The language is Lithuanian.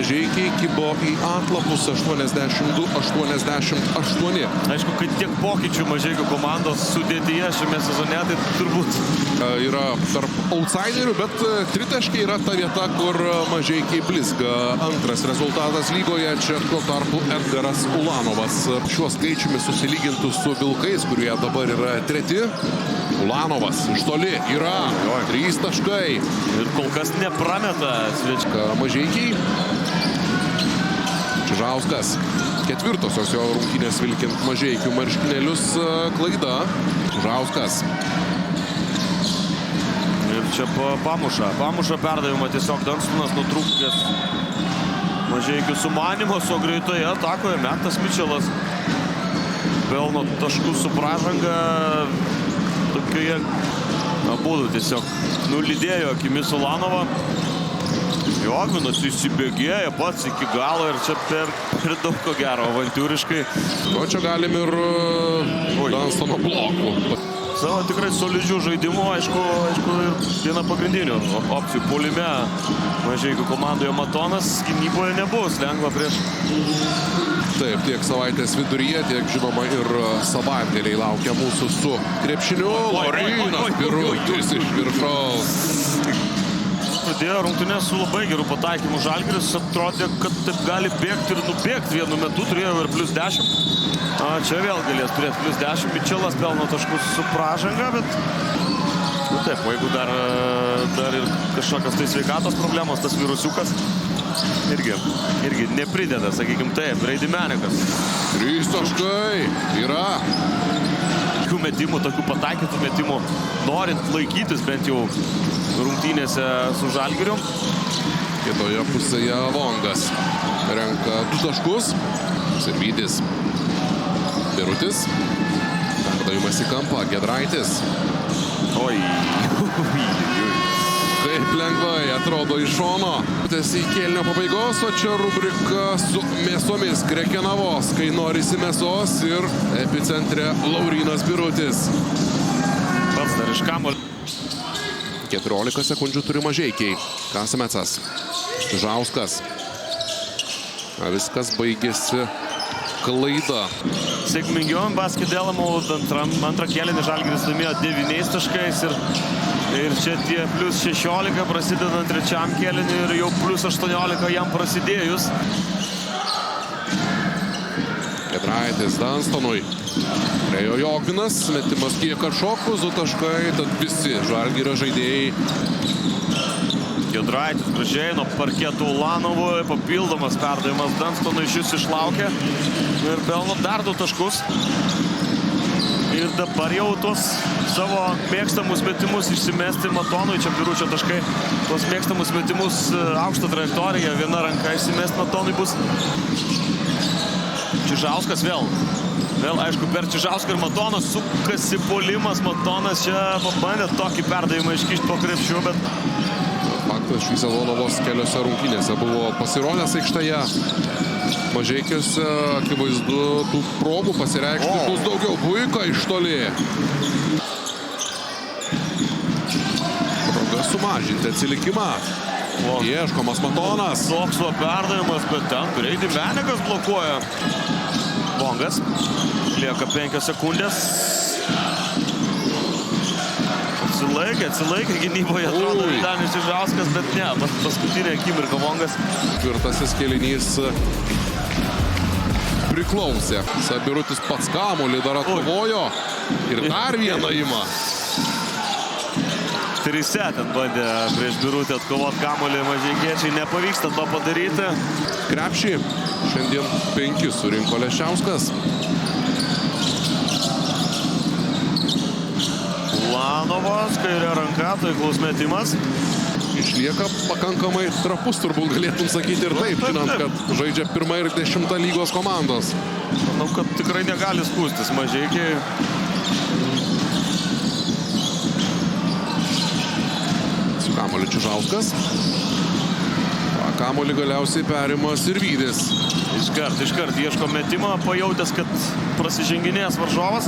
Mažeikiai kibo į atlapus 82-88. Aišku, kad tiek pokyčių Mažeikių komandos sudėtyje šiame sezone, tai turbūt yra tarp outsiderių, bet tritaškiai yra ta vieta, kur Mažeikiai blizga. Antras rezultatas lygoje, čia tuo tarpu Edgaras Ulanovas. Šiuo skaičiumi susilygintų su Vilkais, kurie dabar yra treti. Ulanovas iš toli yra 3 taškai. Ir kol kas neprameta svečiai. Mažeikiai. Čižauskas. Ketvirtosios jo rungtynės vilkint Mažeikių marškinėlius. Klaida. Čižauskas. Ir čia pamuša perdavimą tiesiog Danstonas nutrūkęs Mažeikių sumanymas, o greitoje atakoje Metas Mičelas pelno taškų su pražanga. Tokioje būdų tiesiog nulydėjo akimis Ulanovą. Jogminas įsibėgėja pats iki galo ir čia per daug ko gero avantūriškai. O čia galim ir Danstono blokų. Savo tikrai solidžių žaidimų, aišku, ir viena pagrindinių opcijų puolime Mažeikių komandoje Matonas. Gynyboje nebus lengva prieš. Taip, tiek savaitės viduryje, tiek žinoma ir savaitgaliai laukia mūsų su krepšiniu. Laurynas Birutis iš viršaus. Pradėjo rungtynės su labai geru pataikymu. Žalgiris atrodė, kad taip gali bėgti ir nubėgti vienu metu. Turėjo ir +10. Čia vėl galės turėti +10. Mičelas pelno taškus su pražanga, bet taip, jeigu dar ir kažkokios tai sveikatos problemos, tas virusiukas irgi neprideda, sakykim taip, Reidimenikas. 3 taškai yra. Tokių metimų, tokių pataikytų metimų, norint laikytis bent jau rungtynėse su Žalgiriu. Kitoje pusėje Vongas renka 2 taškus. Sirvytis. Birutis. Perdavimas į kampą. Gedraitis. Oi. Kaip lengvai atrodo iš šono. Į kėlinio pabaigos, o čia rubrika su mėsomis Krekenavos, kai norisi mėsos, ir epicentre Laurynas Birutis. Pats dar iš kamuolio. 14 sekundžių turi Mažeikiai. Kasamecas. Čižauskas. Viskas baigėsi klaida. Sėkmingiau basketėlamų antrą kėlinį Žalgiris laimėjo 9 taškais ir čia tie +16 prasidedant trečiam kėlinį ir jau +18 jam prasidėjus. Gedraitis Danstonui. Priejo Jogminas, metimas kiek atšokus, 2 taškai, tad visi Žalgirio žaidėjai. Gedraitis gražiai nuo parketų Ulanovui, papildomas perdavimas Danstonui, šis išlaukė ir pelno dar 2 taškus. Ir dabar jau tuos savo mėgstamus metimus išsimesti Matonui, čia Biručio taškai, tuos mėgstamus metimus aukštą trajektoriją, viena ranka išsimesti Matonui bus. Čižauskas vėl, aišku, per Čižauską ir Matoną sukasi puolimas. Matonas čia pabandė tokį perdavimą iškišti po krepšiu, bet faktas, šį sezoną vos keliose rungtynėse buvo pasirodęs aikštėje. Mažeikiuose akivaizdu tų progų pasireikšti bus daugiau. Buika iš toli. Proga sumažinti atsilikimą. Ieškomas Matonas. Toks perdavimas, bet ten Reidimenikas blokuoja. Vongas. Lieka 5 sekundės. Atsilaikė gynyboje, atrodo, Vytenis Čižauskas, bet ne, paskutinė akimirka Vongas. Ketvirtasis kėlinys priklausė. Birutis pats kamuolį dar atkovojo ir dar vieną ima. 3 ten bandė prieš Birutį atkovoti kamuolį mažeikiečiai, nepavyksta to padaryti. Krepšį šiandien 5 surinko Leščiauskas. Ulanovas, kairė ranka, taiklus metimas. Išlieka pakankamai trapus, turbūt galėtum sakyti ir taip, žinant, kad žaidžia 1 ir 10 lygos komandos. Manau, kad tikrai negali skūstis Mažeikiai. Su kamuoliu Čižauskas. Kamuolį galiausiai perima Sirvydis. Iškart ieško metimą, pajautęs, kad prasiženginės varžovas.